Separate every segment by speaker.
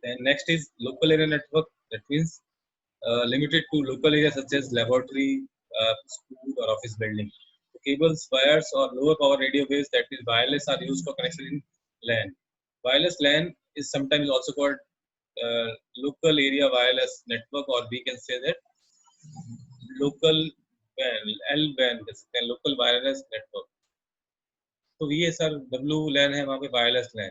Speaker 1: Then next is local area network. That means limited to local areas such as laboratory, school, or office building. So cables, wires, or lower power radio waves, that is wireless, are used for connection in LAN. Wireless LAN is sometimes also called local area wireless network, or we can say that local WAN, LWAN, local wireless network. तो ये sir W लैन है वहाँ पे wireless लैन,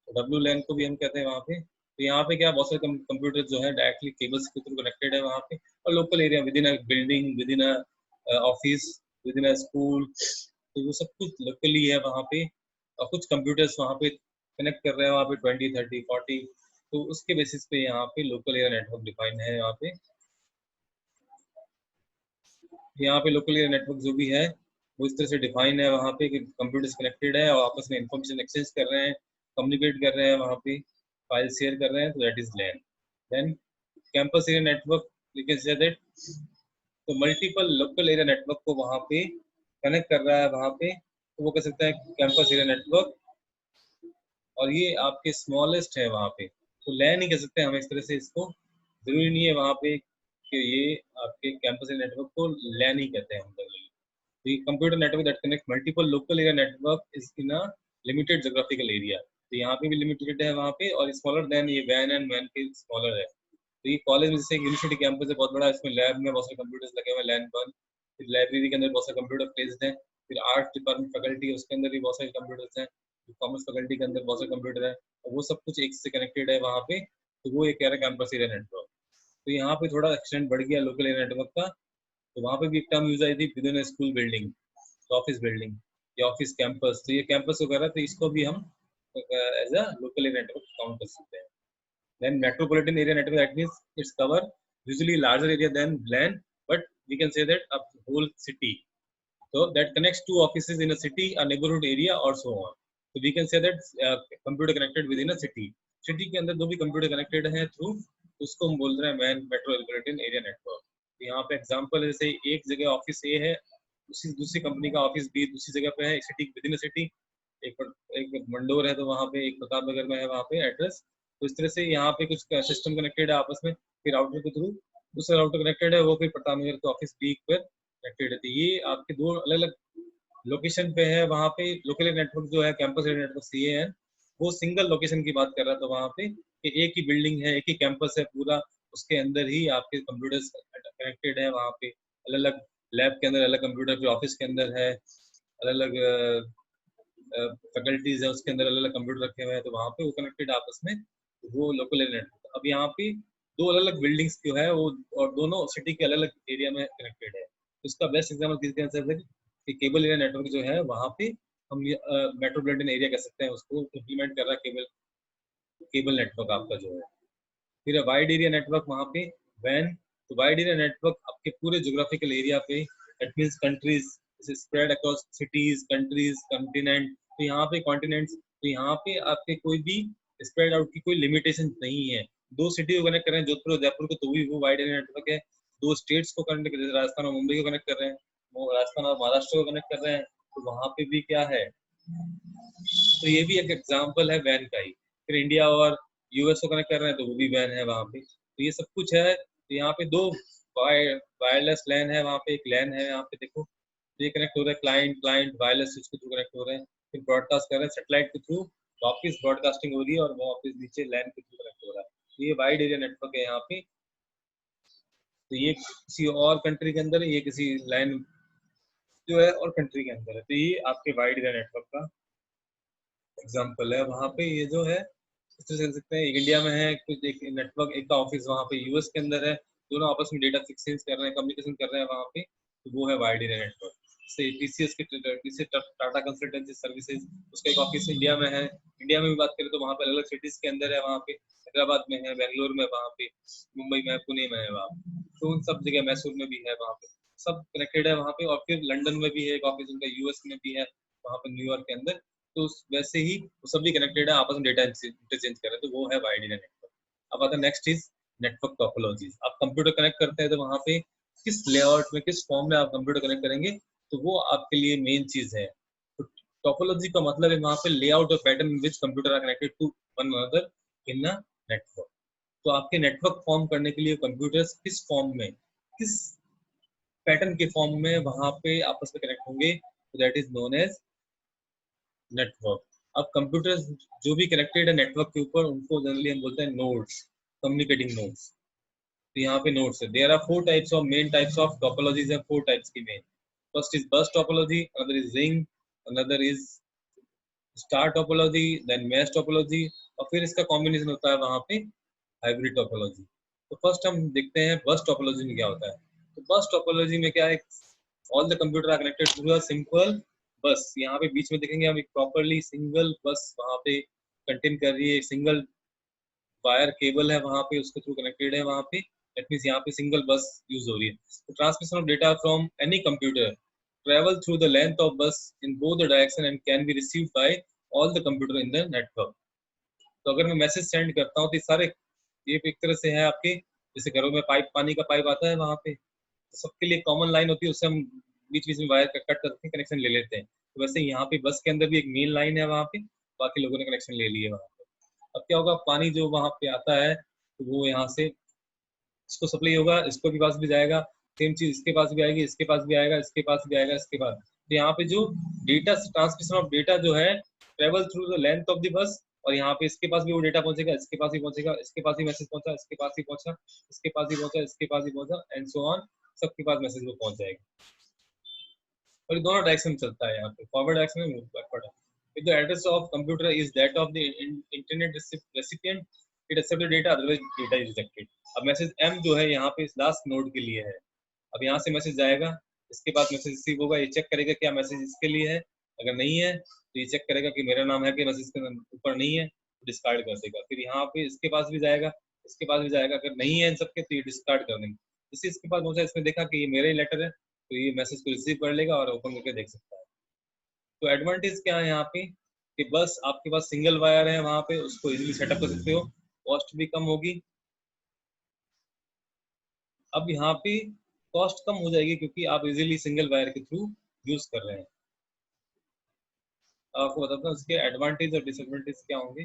Speaker 1: W लैन को भी हम कहते हैं वहाँ पे। तो यहाँ पे क्या बहुत सारे कंप्यूटर जो है डायरेक्टली केबल्स के थ्रू कनेक्टेड है वहाँ पे, और local area with in a building, with in a office, with in a school, तो वो सब कुछ लोकली है वहाँ पे। और कुछ कंप्यूटर्स वहाँ पे कनेक्ट कर रहे हैं वहाँ पे 20, 30, 40, तो उसके बेसिस पे यहाँ पे लोकल एरिया नेटवर्क डिफाइन है यहाँ पे। यहाँ पे लोकल एरिया नेटवर्क जो भी है वो इस तरह से डिफाइन है वहाँ पे कि कंप्यूटर्स कनेक्टेड है और आपस में इंफॉर्मेशन एक्सचेंज कर रहे हैं, कम्युनिकेट कर रहे हैं वहाँ पे, फाइल शेयर कर रहे हैं, तो that is LAN. Then campus area network, you can say that तो मल्टीपल लोकल एरिया नेटवर्क को वहाँ पे कनेक्ट कर रहा है वहाँ पे, तो वो कह सकते हैं कैंपस एरिया नेटवर्क, और ये आपके स्मॉलेस्ट है वहाँ पे, तो लैन ही कह सकते हैं हम इस तरह से इसको। जरूरी नहीं है वहाँ पे कि ये आपके कैंपस एरिया नेटवर्क को लैन ही कहते हैं हम generally. The computer network that connects multiple local area network is in a limited geographical area. तो यहाँ पे भी लिमिटेड है वहाँ पे, और स्मॉलर देन ये वैन एंड वैन के स्मॉलर है। तो ये कॉलेज में जैसे यूनिवर्सिटी कैंपस है बहुत बड़ा, इसमें लैब में बहुत सारे कंप्यूटर्स लगे हुए हैं, लैन वन, फिर लाइब्रेरी के अंदर बहुत सारे कंप्यूटर प्लेस्ड हैं, फिर आर्ट डिपार्टमेंट फैकल्टी है उसके अंदर भी बहुत सारे कंप्यूटर्स हैं, कॉमर्स फैकल्टी के अंदर बहुत सारे कंप्यूटर है, और वो सब कुछ एक से कनेक्टेड है वहाँ पे, तो वो एक कह रहा है कैंपस एरिया नेटवर्क। तो यहाँ पे थोड़ा एक्सटेंड बढ़ गया लोकल एरिया नेटवर्क का। तो वहाँ पे भी एक टर्म यूज आई थी within school building, office building या ऑफिस कैंपस, तो ये कैंपस वगैरह, तो इसको भी हम as a local area network count कर सकते हैं। Then metropolitan area network, that means it's cover usually larger area than LAN, but we can say that a whole city, so that connects two offices in a city, a neighborhood area or so on. So we can say that computer connected within a city, city के अंदर जो भी computer connected है through, उसको हम बोल रहे हैं मेट्रोपॉलिटन एरिया नेटवर्क। यहाँ पे एग्जांपल जैसे एक जगह ऑफिस ए है, उसी दूसरी कंपनी का ऑफिस बी दूसरी जगह पे है, सिटी विद इन सिटी, एक मंडोर है तो वहाँ पे एक प्रताप नगर में है वहाँ पे एड्रेस, तो इस तरह से यहाँ पे कुछ सिस्टम कनेक्टेड है आपस में, फिर राउटर के थ्रू दूसरा राउटर कनेक्टेड है, वो फिर प्रताप नगर के ऑफिस बी पर कनेक्टेड है। तो ये आपके दो अलग अलग लोकेशन पे है वहाँ पे। लोकल नेटवर्क जो है कैंपस नेटवर्क सी है, वो सिंगल लोकेशन की बात कर रहा था वहाँ पे, कि एक ही बिल्डिंग है, एक ही कैंपस है पूरा, उसके अंदर ही आपके कंप्यूटर्स कनेक्टेड है वहाँ पे, अलग अलग लैब के अंदर अलग कंप्यूटर, जो ऑफिस के अंदर है अलग अलग फैकल्टीज है उसके अंदर अलग अलग कंप्यूटर रखे हुए हैं, तो वहाँ पे वो कनेक्टेड आपस में, वो लोकल नेटवर्क। अब यहाँ पे दो अलग अलग बिल्डिंग्स जो है वो, और दोनों सिटी के अलग अलग एरिया में कनेक्टेड है। इसका बेस्ट एग्जाम्पल किसके आंसर है कि केबल एरिया नेटवर्क जो है वहाँ पे हम मेट्रोपॉलिटन एरिया कह सकते हैं, उसको इम्प्लीमेंट कर रहा है केबल केबल नेटवर्क आपका जो है। फिर वाइड एरिया नेटवर्क वहाँ पे वैन, तो वाइड एरिया नेटवर्क आपके पूरे ज्योग्राफिकल एरिया पे, that means countries spread across cities, countries, continent, तो यहाँ पे कॉन्टिनेंट्स, तो यहाँ पे आपके कोई भी स्प्रेड आउट की कोई लिमिटेशन नहीं है। दो सिटी को कनेक्ट कर रहे हैं, जोधपुर और जयपुर को, तो भी वो वाइड एरिया नेटवर्क है। दो स्टेट्स को कनेक्ट कर रहे हैं, राजस्थान और मुंबई को कनेक्ट कर रहे हैं, वो राजस्थान और महाराष्ट्र को कनेक्ट कर रहे हैं, तो वहाँ पे भी क्या है, तो ये भी एक एग्जाम्पल है वैन का ही। फिर इंडिया और यूएस को कनेक्ट कर रहे हैं, तो वो भी वैन है वहाँ पे। तो ये सब कुछ है। तो यहाँ पे दो वायरलेस लैन है वहाँ पे, एक लैन है यहाँ पे देखो, तो ये कनेक्ट हो रहा है क्लाइंट क्लाइंट वायरलेस स्विच के थ्रू कनेक्ट हो रहे हैं, फिर ब्रॉडकास्ट कर रहे हैं सेटेलाइट के थ्रू, वापिस ब्रॉडकास्टिंग हो रही है और वो वापिस नीचे लैन के थ्रू कनेक्ट हो रहा है। तो ये वाइड एरिया नेटवर्क है यहाँ पे। तो ये किसी और कंट्री के अंदर है, ये किसी लाइन जो है और कंट्री के अंदर है, तो ये आपके वाइड एरिया नेटवर्क का एग्जाम्पल है। वहाँ पे ये जो है इस तरह से कर सकते हैं, एक इंडिया में है कुछ एक नेटवर्क, एक का ऑफिस वहाँ पे यूएस के अंदर है, दोनों आपस में डेटा एक्सचेंज कर रहे हैं, कम्युनिकेशन कर रहे हैं वहाँ पे, तो वो है वाइड एरिया नेटवर्क। जैसे टीसीएस के टाटा कंसल्टेंसी सर्विसेज, उसका एक ऑफिस इंडिया में है। इंडिया में भी बात करें तो वहाँ पे अलग अलग सिटीज के अंदर है, वहाँ पे हैदराबाद में है, बेंगलोर में, वहाँ पे मुंबई में है, पुणे में है वहाँ पे, तो उन सब जगह मैसूर में भी है, वहाँ पे सब कनेक्टेड है वहाँ पे। और फिर लंदन में भी है एक ऑफिस उनका, यूएस में भी है वहाँ पे, न्यूयॉर्क के अंदर, तो वैसे ही वो सब भी कनेक्टेड है, आपस में डेटा इंटरचेंज कर रहे हैं, तो वो है वाइड एरिया नेटवर्क। अब आता है नेक्स्ट इज नेटवर्क टोपोलॉजीज। आप कंप्यूटर कनेक्ट करते हैं तो वहाँ पे किस लेआउट में, किस फॉर्म में आप कंप्यूटर कनेक्ट करेंगे, तो वो आपके लिए मेन चीज है। तो टोपोलॉजी का मतलब है वहाँ पे लेआउट और pattern which computer are connected to one another in network. तो आपके नेटवर्क फॉर्म करने के लिए कंप्यूटर्स किस फॉर्म में, किस पैटर्न के फॉर्म में वहां पे आपस में कनेक्ट होंगे, तो that is known as network. अब कंप्यूटर्स जो भी कनेक्टेड है नेटवर्क के ऊपर, उनको जनरली हम बोलते हैं नोड्स, कम्युनिकेटिंग नोड्स। तो यहाँ पे नोड्स है, there are four types of main types of topologies है, फोर टाइप्स की main. First is bus topology, another is ring, another is star topology, then mesh topology, और फिर इसका कॉम्बिनेशन होता है वहां पे हाइब्रिड टोपोलॉजी। तो फर्स्ट हम देखते हैं बस टोपोलॉजी में क्या होता है। तो बस टोपोलॉजी में क्या है, all the computer are connected through a simple bus. यहाँ पे बीच में देखेंगे हम एक प्रॉपरली सिंगल बस वहां पे कंटेन कर रही है, सिंगल वायर केबल है वहां पे, उसके थ्रू कनेक्टेड है वहां पे। दैट मींस यहाँ पे सिंगल बस यूज हो रही है। तो transmission of data from any computer travel through the length of bus in both the direction and can be received by all the computer in the network। तो अगर मैं मैसेज सेंड करता हूँ तो सारे ये एक तरह से है आपके, जैसे घरों में पाइप, पानी का पाइप आता है वहां पे, तो सबके लिए कॉमन लाइन होती है, उससे हम बीच बीच में वायर कट करके कनेक्शन ले लेते हैं। तो वैसे यहाँ पे बस के अंदर भी एक मेन लाइन है वहां पे, बाकी लोगों ने कनेक्शन ले लिए वहां पे। अब क्या होगा, पानी जो वहां पे आता है तो वो यहाँ से इसको सप्लाई होगा, इसको भी पास भी जाएगा, सेम चीज इसके पास भी आएगी, इसके पास भी आएगा, इसके पास भी आएगा, इसके पास। तो यहाँ पे जो डेटा ट्रांसमिशन ऑफ डेटा जो है travel through the length of the bus, और यहाँ पे इसके पास भी वो डेटा पहुंचेगा, इसके पास ही पहुंचेगा, इसके पास ही मैसेज पहुंचा, इसके पास ही पहुंचा, इसके पास ही पहुंचा, इसके पास ही पहुंचा, एंड सो ऑन, सबके पास मैसेज वो पहुंच जाएगा। और ये दोनों डायरेक्शन में चलता है, यहाँ पे फॉरवर्ड डायरेक्शन में, backward. If the address of computer is that of the internet recipient, it accept the data, otherwise data is rejected। अब मैसेज M जो है यहाँ पे इस लास्ट नोड के लिए है। अब यहाँ से मैसेज जाएगा, इसके बाद मैसेज रिसीव होगा, ये चेक करेगा क्या मैसेज इसके लिए है, अगर नहीं है तो ये चेक करेगा कि मेरा नाम है कि मैसेज के ऊपर नहीं है, डिस्कार्ड कर देगा। फिर यहाँ पे इसके पास भी जाएगा, इसके पास भी जाएगा, अगर नहीं है इन सबके तो ये डिस्कार्ड कर देंगे। जैसे इसके पास पहुंचा, इसने देखा कि ये मेरा ही लेटर है, तो ये मैसेज को रिसीव कर लेगा और ओपन करके देख सकता है। तो एडवांटेज क्या है यहाँ पे, कि बस आपके पास सिंगल वायर है वहां पे, उसको इजीली सेटअप कर सकते हो, कॉस्ट भी कम होगी। अब यहाँ पे कॉस्ट कम हो जाएगी क्योंकि आप इजीली सिंगल वायर के थ्रू यूज कर रहे हैं। आपको बताता हूँ इसके एडवांटेज और डिसएडवांटेज क्या होंगे।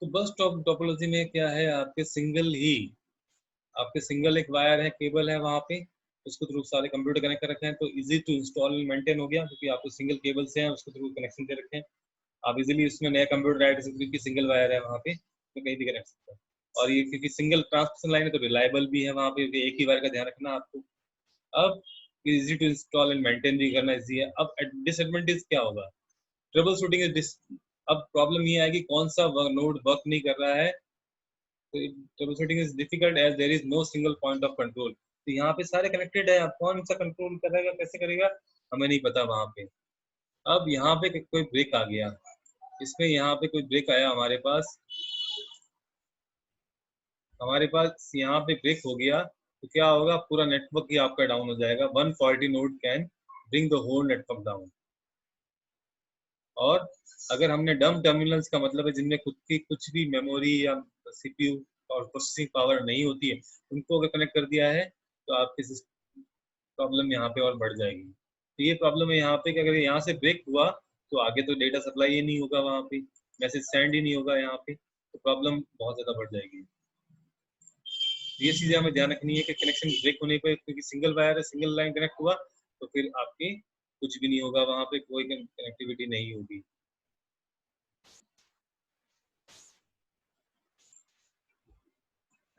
Speaker 1: तो बस टोपोलॉजी में क्या है, आपके सिंगल एक वायर है, केबल है वहां पे, उसके थ्रू सारे कंप्यूटर कनेक्ट कर रखे हैं, तो इजी टू इंस्टॉल मेंटेन हो गया, क्योंकि आपको सिंगल केबल से है उसके थ्रू कनेक्शन दे रखे हैं। आप इजीली उसमें नया कंप्यूटर ऐड कर सकते हो, क्योंकि सिंगल वायर है वहाँ पे, तो कहीं भी कनेक्ट सकते हैं। और ये क्योंकि सिंगल ट्रांसमिशन लाइन है तो रिलायबल भी है वहाँ पे, एक ही वायर का ध्यान रखना आपको। अब easy to install and maintain भी करना इजी है। अब डिसएडवांटेज क्या होगा, ट्रबल शूटिंग इज। अब प्रॉब्लम ये आएगी कौन सा नोड वर्क नहीं कर रहा है, तो trouble shooting is difficult as there is no single point of control. तो यहाँ पे सारे कनेक्टेड है, अब कौन सा कंट्रोल करेगा, कैसे करेगा, हमें नहीं पता वहाँ पे। अब यहाँ पे कोई ब्रेक आ गया, इसमें यहाँ पे कोई ब्रेक आया हमारे पास यहाँ पे ब्रेक हो गया, तो क्या होगा, पूरा नेटवर्क ही आपका डाउन हो जाएगा। 140 node can bring the whole network down. और अगर हमने डम टर्मिनल्स का मतलब है जिनमें खुद की कुछ भी मेमोरी या सीपीयू और प्रोसेसिंग पावर नहीं होती है, उनको अगर कनेक्ट कर दिया है तो आपकी प्रॉब्लम यहाँ पे और बढ़ जाएगी। तो ये प्रॉब्लम है यहाँ पे कि अगर यहाँ से ब्रेक हुआ तो आगे तो डेटा सप्लाई ही नहीं होगा वहाँ पे, मैसेज सेंड ही नहीं होगा यहाँ पे, तो प्रॉब्लम बहुत ज़्यादा बढ़ जाएगी। तो ये चीज़ें हमें ध्यान रखनी है कि कनेक्शन ब्रेक होने पर, क्योंकि सिंगल वायर है, सिंगल लाइन कनेक्ट हुआ तो फिर आपकी कुछ भी नहीं होगा वहाँ पे, कोई कनेक्टिविटी नहीं होगी।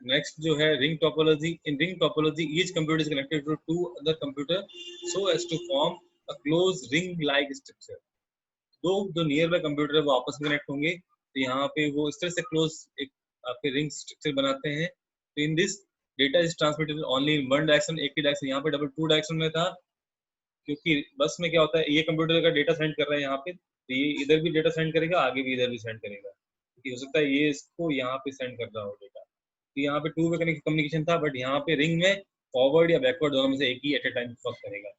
Speaker 1: नेक्स्ट जो है ring topology. In ring topology each computer is connected to two other computer so as to form a close ring like structure. दो जो नियर बाय कंप्यूटर है वो आपस में कनेक्ट होंगे, तो यहाँ पे वो इस तरह से क्लोज एक आपके रिंग स्ट्रक्चर बनाते हैं। तो in this data is transmitted only in one direction, एक ही डायरेक्शन। यहाँ पे डबल टू डायरेक्शन में था, क्योंकि बस में क्या होता है, ये कंप्यूटर का डेटा सेंड कर रहा है यहाँ पे, तो ये इधर भी डेटा सेंड करेगा, आगे भी इधर भी सेंड करेगा, क्योंकि हो सकता है ये इसको यहाँ पे सेंड कर रहा हो डेटा। तो यहाँ पे टू वे कम्युनिकेशन था, बट यहाँ पे रिंग में फॉरवर्ड या बैकवर्ड दोनों में से एक ही एट ए टाइम वर्क करेगा।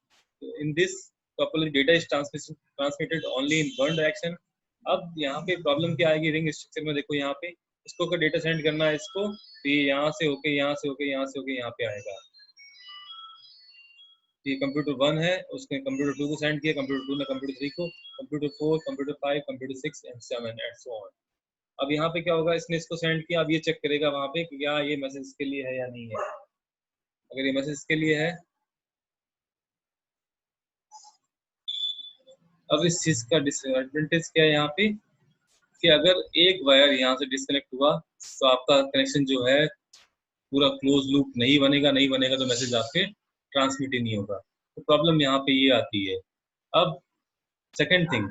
Speaker 1: तो in this topology data is transmitted only in one direction. अब यहाँ पे प्रॉब्लम क्या आएगी रिंग स्ट्रक्चर में, देखो यहाँ पे इसको अगर डेटा सेंड करना है इसको, तो ये यहाँ से होके यहाँ से होके यहाँ से होके यहाँ पे आएगा। ये कंप्यूटर 1 है, उसने कंप्यूटर 2 को सेंड किया, कंप्यूटर 2 ने कंप्यूटर 3 को, computer 4, computer 5, computer 6 and 7 and so on. अब यहाँ पे क्या होगा, इसने इसको सेंड किया, अब ये चेक करेगा वहाँ पे कि क्या ये मैसेज इसके लिए है या नहीं है। अगर ये मैसेज इसके लिए है, अब इस चीज का डिसएडवांटेज क्या है यहाँ पे कि अगर एक वायर यहाँ से डिस्कनेक्ट हुआ तो आपका कनेक्शन जो है पूरा क्लोज लूप नहीं बनेगा तो मैसेज आपके ट्रांसमिट ही नहीं होगा। तो प्रॉब्लम यहाँ पे ये आती है। अब सेकंड थिंग,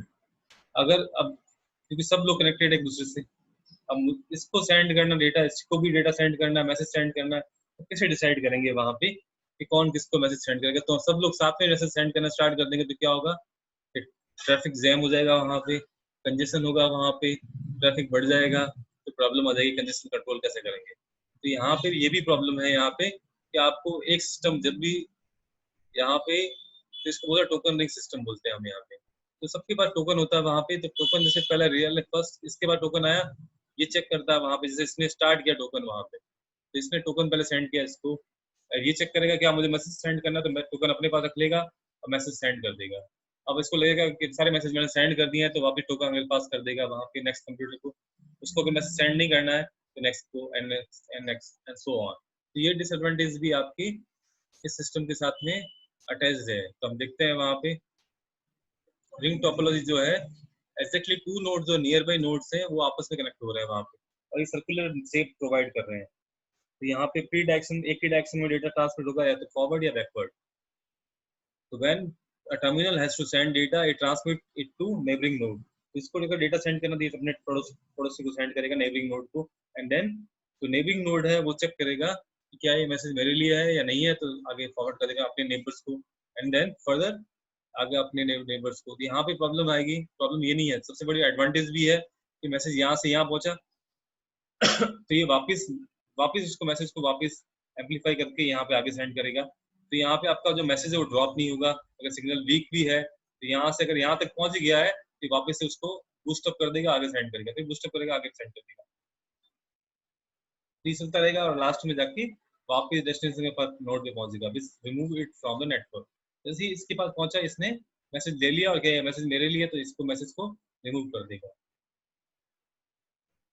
Speaker 1: अगर अब क्योंकि सब लोग कनेक्टेड है एक दूसरे से, अब इसको सेंड करना डेटा, इसको भी डेटा सेंड करना, मैसेज सेंड करना, तो कैसे डिसाइड करेंगे वहां पे कि कौन किसको मैसेज सेंड करेगा। तो सब लोग साथ में मैसेज सेंड करना स्टार्ट कर देंगे तो क्या होगा, ट्रैफिक जैम हो जाएगा, वहां पे कंजेशन होगा, वहां पे ट्रैफिक बढ़ जाएगा, तो प्रॉब्लम आ जाएगी, कंजेशन कंट्रोल कैसे करेंगे। तो यहाँ पे ये भी प्रॉब्लम है यहाँ पे कि आपको एक सिस्टम जब भी यहाँ पे, तो इसको बोलते हैं टोकन रिंग सिस्टम बोलते हैं हम यहाँ पे। तो सबके पास टोकन होता है वहाँ पे, तो टोकन जैसे पहले रियल है फर्स्ट, इसके बाद टोकन आया, ये चेक करता है वहाँ पे, जैसे इसने स्टार्ट किया टोकन वहाँ पे, तो इसने टोकन पहले सेंड किया इसको, ये चेक करेगा क्या मुझे मैसेज सेंड करना, तो टोकन अपने पास रख लेगा और मैसेज सेंड कर देगा। अब इसको लगेगा कि सारे मैसेज मैंने सेंड कर दिए हैं, तो वापस टोकन मेरे पास कर देगा वहाँ पे नेक्स्ट कंप्यूटर को। उसको अगर मैसेज सेंड नहीं करना है तो नेक्स्ट को and next and next and so on. तो ये डिसएडवांटेज भी आपकी इस सिस्टम के साथ में अटैच्ड है। तो हम देखते हैं वहाँ पे रिंग टोपोलॉजी जो है, एक्जैक्टली टू नोड जो नियर बाई नोड्स हैं वो आपस में कनेक्ट हो रहे हैं वहाँ पे, और ये सर्कुलर शेप प्रोवाइड कर रहे हैं। तो यहाँ पे प्री डायरेक्शन, एक ही डायरेक्शन में डेटा ट्रांसमिट होगा, या तो फॉरवर्ड या बैकवर्ड। तो when a terminal has to send data, it transmit it to neighboring node। इसको लेकर डेटा सेंड करना, तो अपने पड़ोसी को सेंड करेगा नेबरिंग नोड को, एंड देन जो नेबरिंग नोड है वो चेक करेगा कि क्या ये मैसेज मेरे लिए है या नहीं है, तो आगे फॉरवर्ड कर देगा अपने नेबर्स को, एंड देन फर्दर आगे अपने नेबर्स को। तो यहाँ पे प्रॉब्लम आएगी, प्रॉब्लम ये नहीं है, सबसे बड़ी एडवांटेज भी है कि मैसेज यहाँ से यहाँ पहुंचा तो ये वापस वापस उसको मैसेज को वापस एम्पलीफाई करके यहाँ पे आगे सेंड करेगा। तो यहाँ पे आपका जो मैसेज है वो ड्रॉप नहीं होगा। अगर सिग्नल वीक भी है तो यहाँ से अगर यहाँ तक पहुंच गया है तो वापस से उसको बूस्ट अप कर देगा, आगे सेंड करेगा, फिर बूस्ट अप करेगा, आगे सेंड कर देगा, तो चलता रहेगा, और लास्ट में जाके वापस डेस्टिनेशन के पास नोड पे पहुंचेगा, बस remove it from the network. जैसे ही इसके पास पहुंचा, इसने मैसेज ले लिया और क्या मैसेज मेरे लिए, तो इसको मैसेज को रिमूव कर देगा।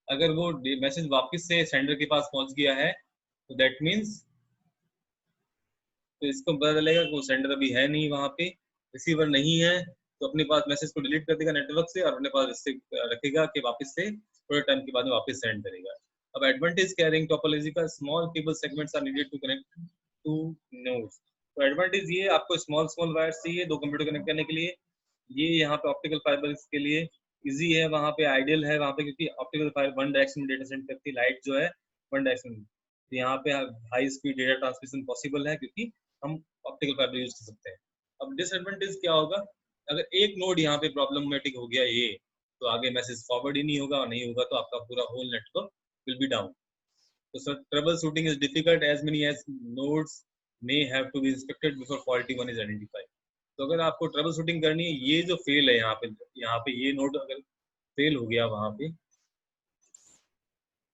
Speaker 1: अगर वो मैसेज वापस से सेंडर के पास पहुंच गया है तो दैट मीन्स, तो इसको पता चलेगा कि वो सेंडर अभी है नहीं वहाँ पे, रिसीवर नहीं है, तो अपने पास मैसेज को डिलीट कर देगा नेटवर्क से और अपने पास इससे रखेगा कि वापस से थोड़े टाइम के बाद में वापस सेंड करेगा। अब एडवांटेज क्या है रिंग टोपोलॉजी का, small cable segments are needed to connect two nodes. तो एडवांटेज ये, आपको स्मॉल स्मॉल वायर्स चाहिए दो कंप्यूटर कनेक्ट करने के लिए, ये यहाँ पे ऑप्टिकल फाइबर के लिए इजी है, वहाँ पे आइडियल है वहाँ पे, क्योंकि ऑप्टिकल फाइबर वन डायरेक्शन में डेटा सेंड करती है, लाइट जो है वन डायरेक्शन में, तो यहाँ पे high speed data transmission possible है क्योंकि हम ऑप्टिकल फाइबर यूज कर सकते हैं। अब डिसएडवांटेज क्या होगा, अगर एक नोड यहाँ पे प्रॉब्लमेटिक हो गया ये, तो आगे मैसेज फॉरवर्ड ही नहीं होगा, और नहीं होगा तो आपका पूरा whole network will be down. तो sir trouble shooting is difficult as many as nodes may have to be inspected before faulty one is identified। तो अगर आपको ट्रबल शूटिंग करनी है, ये जो फेल है यहाँ पे ये नोड अगर फेल हो गया वहां पे,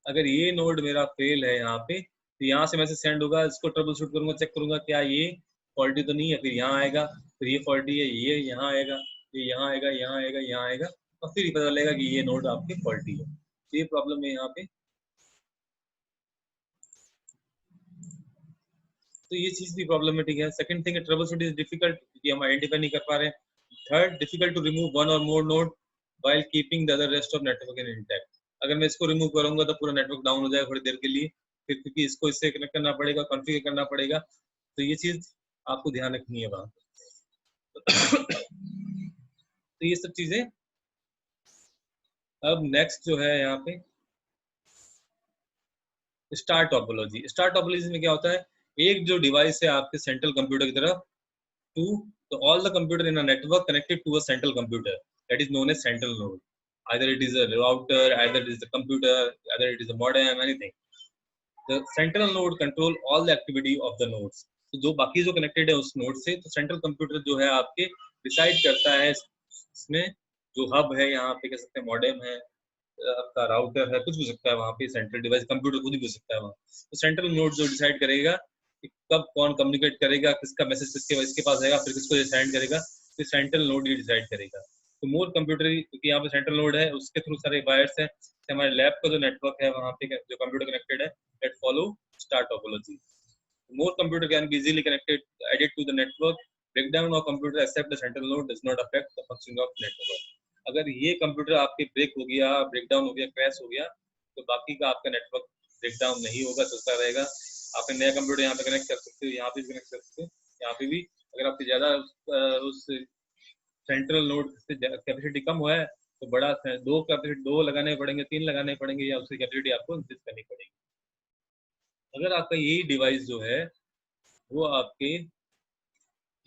Speaker 1: अगर ये नोड मेरा फेल है यहाँ पे, तो यहाँ से मैसेज सेंड होगा, इसको ट्रबल शूट करूंगा, चेक करूंगा क्या ये फॉल्टी तो नहीं है, फिर यहाँ आएगा, फिर ये फॉल्टी है, ये यहाँ आएगा, ये यहाँ आएगा, यहाँ आएगा, यहाँ आएगा, और फिर पता चलेगा कि ये नोड आपकी फॉल्टी है। तो ये प्रॉब्लम है यहाँ पे। तो ये चीज भी प्रॉब्लमेटिक है। Second thing, troubleshoot is difficult क्योंकि हम आइडेंटिफाई नहीं कर पा रहे हैं। Third, difficult to remove one और more node while keeping the other rest of network in intact. अगर मैं इसको रिमूव करूंगा तो पूरा नेटवर्क डाउन हो जाएगा थोड़ी देर के लिए, फिर क्योंकि इसको इससे कनेक्ट करना पड़ेगा, कॉन्फ़िगर करना पड़ेगा, तो ये चीज आपको ध्यान रखनी है वहां। तो ये सब चीजें। अब नेक्स्ट जो है यहाँ पे स्टार टोपोलॉजी। स्टार टोपोलॉजी में क्या होता है, एक जो डिवाइस है आपके सेंट्रल कंप्यूटर की तरफ to so all the computer in a network connected to a central computer that is known as central node, either it is a router, either it is a computer, either it is a modem, anything. The central node control all the activity of the nodes। तो जो बाकी जो connected है उस node से, तो central computer जो है आपके डिसाइड करता है इसमें, जो हब है यहाँ पे कह सकते हैं मॉडेम है, आपका राउटर है, कुछ भी हो सकता है वहाँ पे, सेंट्रल डिवाइस कंप्यूटर खुद भी हो सकता है वहाँ। तो सेंट्रल नोड जो डिसाइड करेगा कि कब कौन कम्युनिकेट करेगा, किसका मैसेज इसके पास आएगा, फिर किसको सेंड करेगा, फिर सेंट्रल नोड ही डिसाइड करेगा। तो मोर कंप्यूटर, क्योंकि यहाँ पे सेंट्रल नोड है, उसके थ्रू सारे वायर्स हैं, हमारे लैब का जो नेटवर्क है वहाँ पे जो कंप्यूटर कनेक्टेड है, that follow star topology. More computer can be easily connected, added to the network. Breakdown of computer except the central node does not affect the functioning of network. अगर ये computer आपके break हो गया, breakdown हो गया, crash हो गया, तो बाकी का आपका नेटवर्क ब्रेकडाउन नहीं होगा, चलता रहेगा। आप नया कंप्यूटर यहाँ पे कनेक्ट कर सकते हो, यहाँ पे भी कनेक्ट कर सकते हो, यहाँ पे भी। अगर आपकी ज़्यादा उस सेंट्रल नोड से कैपेसिटी कम हुआ है तो बड़ा दो लगाने पड़ेंगे, 3 लगाने पड़ेंगे, या उसकी कैपेसिटी आपको इंक्रीज करनी पड़ेगी। अगर आपका यही डिवाइस जो है वो आपके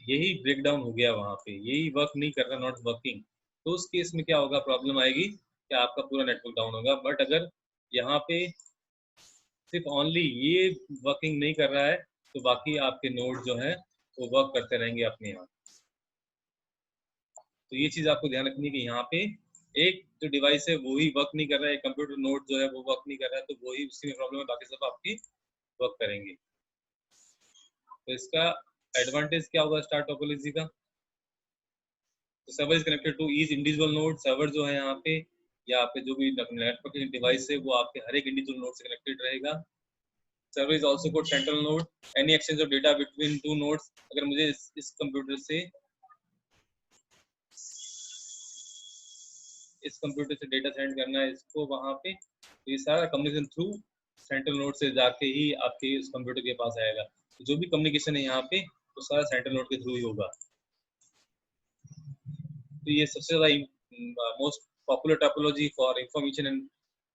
Speaker 1: यही ब्रेकडाउन हो गया, वहाँ पे यही वर्क नहीं कर रहा, नॉट वर्किंग, तो उस केस में क्या होगा, प्रॉब्लम आएगी कि आपका पूरा नेटवर्क डाउन होगा। बट अगर यहाँ पे सिर्फ ओनली ये वर्किंग नहीं कर रहा है तो बाकी आपके नोड जो है वो वर्क करते रहेंगे अपने यहाँ। तो ये चीज़ आपको ध्यान रखनी है कि यहाँ पे एक जो डिवाइस है वो ही वर्क नहीं कर रहा है, कंप्यूटर नोड जो है वो वर्क नहीं कर रहा है, तो वही उसी में प्रॉब्लम है, बाकी सब आपकी वर्क करेंगे। तो इसका एडवांटेज क्या होगा स्टार टोपोलॉजी का? तो server is connected to each individual node. Server जो है यहाँ पे, या पे जो भी नेटवर्किंग डिवाइस है वो आपके हर एक इंडिविजुअल नोड से कनेक्टेड रहेगा। Server is also called central node. Any exchange of data between two nodes, अगर मुझे इस कंप्यूटर से डेटा सेंड करना है इसको वहाँ पे, तो ये सारा कम्युनिकेशन थ्रू सेंट्रल नोड से जाके ही आपके इस कंप्यूटर के पास आएगा। तो जो भी कम्युनिकेशन है यहाँ पे वो सारा सेंट्रल नोड के थ्रू ही होगा। तो ये सबसे ज़्यादा most popular topology for information and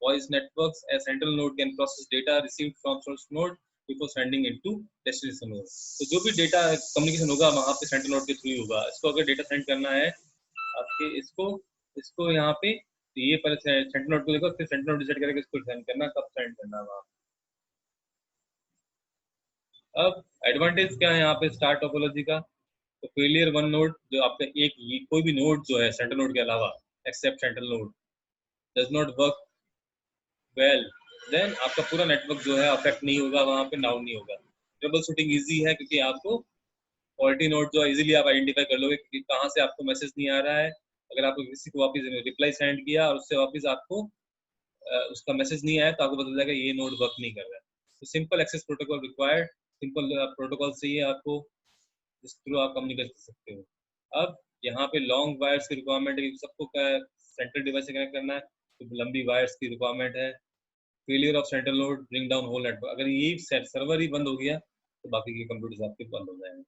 Speaker 1: voice networks. A central node can process data received from source node before sending it to destination node. तो जो भी डेटा कम्युनिकेशन होगा वहाँ पे सेंट्रल नोड के थ्रू ही होगा। इसको अगर डेटा सेंड करना है आपके, इसको यहाँ पे, तो ये पहले सेंट्रल नोड को देखो, फिर सेंट्रल नोड डिसाइड करेगा इसको सेंड करना, कब सेंड करना है वहाँ। अब एडवांटेज क्या है यहाँ पे स्टार टोपोलॉजी का? तो फेलियर वन नोड, जो आपका कोई भी नोड जो है सेंट्रल नोड के अलावा except central node does not work well, then आपका पूरा नेटवर्क जो है अफेक्ट नहीं होगा, वहाँ पे डाउन नहीं होगा। ट्रबल शूटिंग ईजी है क्योंकि आपको क्वालिटी नोड जो है इजीली आप आइडेंटिफाई कर लोगे कि कहाँ से आपको मैसेज नहीं आ रहा है। अगर आपको किसी को वापस रिप्लाई सेंड किया और उससे वापस आपको उसका मैसेज नहीं आया तो आपको पता चलेगा ये नोड वर्क नहीं कर रहा है। तो simple access protocol required, simple protocol चाहिए आपको, जिस थ्रू आप कम्युनिकेट कर सकते हो। अब यहाँ पे लॉन्ग वायर्स की रिक्वायरमेंट है, सबको सेंट्रल डिवाइस से कनेक्ट करना है, तो लंबी वायर्स की रिक्वायरमेंट है। Failure of central node bring down whole network, अगर ये सर्वर ही बंद हो गया तो बाकी के कंप्यूटर्स आपके बंद हो जाएंगे।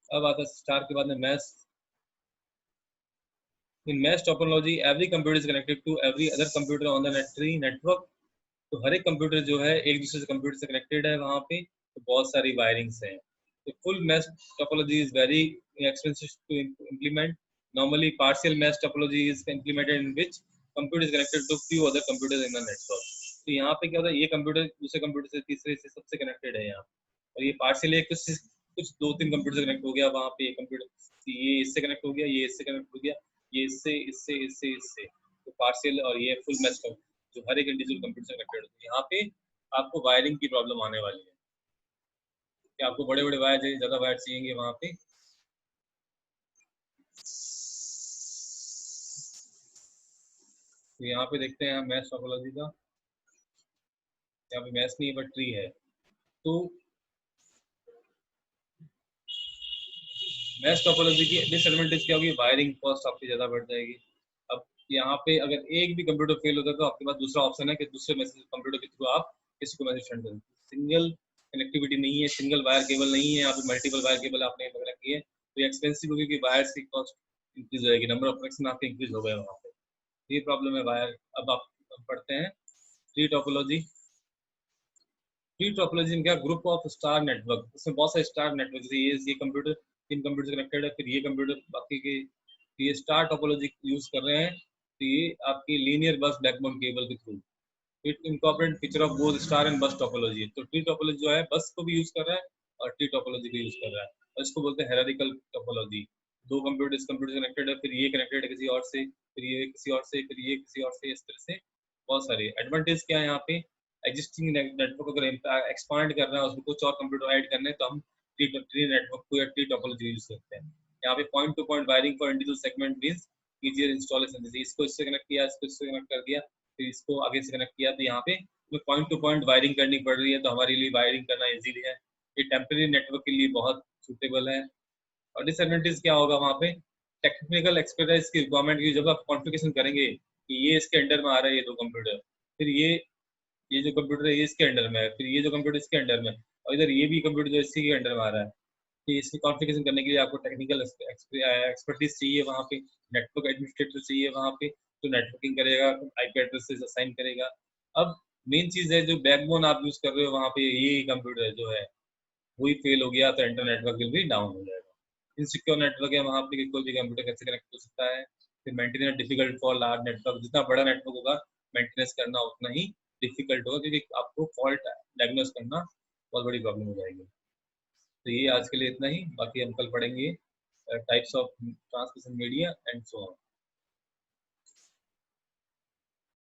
Speaker 1: अब आता है स्टार के बाद में mesh. In mesh topology every computer is connected to every other computer on the tree network. तो हर एक कंप्यूटर जो है एक दूसरे से कंप्यूटर से कनेक्टेड है वहाँ पे, तो बहुत सारी वायरिंग्स हैं। तो full mesh topology is very expensive to implement. Normally partial mesh topology is implemented in which computer is connected to few other computers in the network. तो यहाँ पे क्या होता है, ये कंप्यूटर दूसरे कंप्यूटर से तीसरे से सबसे कनेक्टेड है यहाँ, और ये पार्शियल कुछ 2-3 कंप्यूटर से कनेक्ट हो गया वहाँ पे, कंप्यूटर ये इससे कनेक्ट हो गया, ये इससे कनेक्ट हो गया, ये इससे इससे इससे इससे, तो पार्शियल और ये फुल मैश जो हर एक इंडिविजुअल कंप्यूटर से कनेक्टेड होती है। यहाँ पे आपको वायरिंग की प्रॉब्लम आने वाली है कि आपको बड़े बड़े वायर चाहिए, ज़्यादा वायर चाहिए वहाँ पे। तो यहाँ पे देखते हैं मैश टोपोलॉजी का, यहाँ पे मैश नहीं है बट ट्री है। तो मैश टोपोलॉजी की डिसएडवांटेज क्या होगी, वायरिंग कॉस्ट आपकी ज़्यादा बढ़ जाएगी। अब यहाँ पे अगर एक भी कंप्यूटर फेल होता है तो आपके पास दूसरा ऑप्शन है कि दूसरे मैसेज कंप्यूटर के थ्रू आप किसी को मैसेज सेंड करें। सिंगल कनेक्टिविटी नहीं है, सिंगल वायर केबल नहीं है, यहाँ पे मल्टीपल वायर केबल आपने लगा रखी है, तो ये एक्सपेंसिव होगी कि वायर की कॉस्ट इंक्रीज हो जाएगी, नंबर ऑफ कनेक्शन आपके इंक्रीज हो गए वहाँ पे, ये प्रॉब्लम है वायर। अब आप पढ़ते हैं ट्री टोपोलॉजी। ट्री टोपोलॉजी में क्या, ग्रुप ऑफ स्टार नेटवर्क, इसमें बहुत सारे स्टार नेटवर्क, जैसे ये कंप्यूटर 3 कंप्यूटर से कनेक्टेड है, फिर ये कंप्यूटर बाकी के, ये स्टार टोपोलॉजी यूज कर रहे हैं। तो ये आपकी लीनियर बस बैकबोन केबल के through it incorporate feature of both star and बस टोपोलॉजी। तो ट्री टोपोलॉजी जो है बस को भी यूज कर रहा है और ट्री टोपोलॉजी को यूज कर रहा है, और इसको बोलते हैं हायरार्किकल टोपोलॉजी। दो कंप्यूटर इस कंप्यूटर से कनेक्टेड है, फिर ये कनेक्टेड है किसी और से, फिर ये किसी और से, फिर ये किसी और से, इस तरह से बहुत सारे एडवांटेज क्या है यहाँ पे। एग्जिस्टिंग नेटवर्क अगर एक्सपांड करना है, उसमें कुछ और कंप्यूटर ऐड करने हैं, तो हम ट्री नेटवर्क को या ट्री टोपोलॉजी यूज करते हैं। यहाँ पे point two point wiring for individual segment means easier installation, जैसे इसको इससे कनेक्ट किया, इसको इससे कनेक्ट कर दिया, फिर इसको आगे से कनेक्ट किया, तो यहाँ पे पॉइंट टू पॉइंट वायरिंग करनी पड़ रही है, तो हमारे लिए वायरिंग करना इजी है। ये टेम्परेरी नेटवर्क के लिए बहुत सूटेबल है। और डिसएडवांटेज क्या होगा वहाँ पे, टेक्निकल एक्सपर्टाइज की रिक्वायरमेंट की, जब आप कॉन्फ़िगरेशन करेंगे कि ये इसके अंडर में आ रहा है ये दो कंप्यूटर, फिर ये जो कंप्यूटर है ये इसके अंडर में है, फिर ये जो कंप्यूटर इसके अंडर में है, और इधर ये भी कंप्यूटर जो इसी के अंडर में आ रहा है, कि इसकी कॉन्फ़िगरेशन करने के लिए आपको टेक्निकल एक्सपर्टीज चाहिए वहाँ पे, नेटवर्क एडमिनिस्ट्रेटर चाहिए वहाँ पे, जो नेटवर्किंग करेगा, आईपी एड्रेसेस असाइन करेगा। अब मेन चीज़ है जो बैकबोन आप यूज़ कर रहे हो वहाँ पे, ये कंप्यूटर जो है वही फेल हो गया तो इंटरनेट नेटवर्क भी डाउन हो जाएगा। इनसिक्योर नेटवर्क है वहाँ पे कि कोई भी कंप्यूटर कैसे कनेक्ट हो सकता है। फिर maintenance difficult for large network, जितना बड़ा नेटवर्क होगा मेंटेनेंस करना उतना ही डिफिकल्ट होगा, क्योंकि आपको फॉल्ट डायग्नोस करना बहुत बड़ी प्रॉब्लम हो जाएगी। तो ये आज के लिए इतना ही, बाकी हम कल पढ़ेंगे types of transmission media and so on.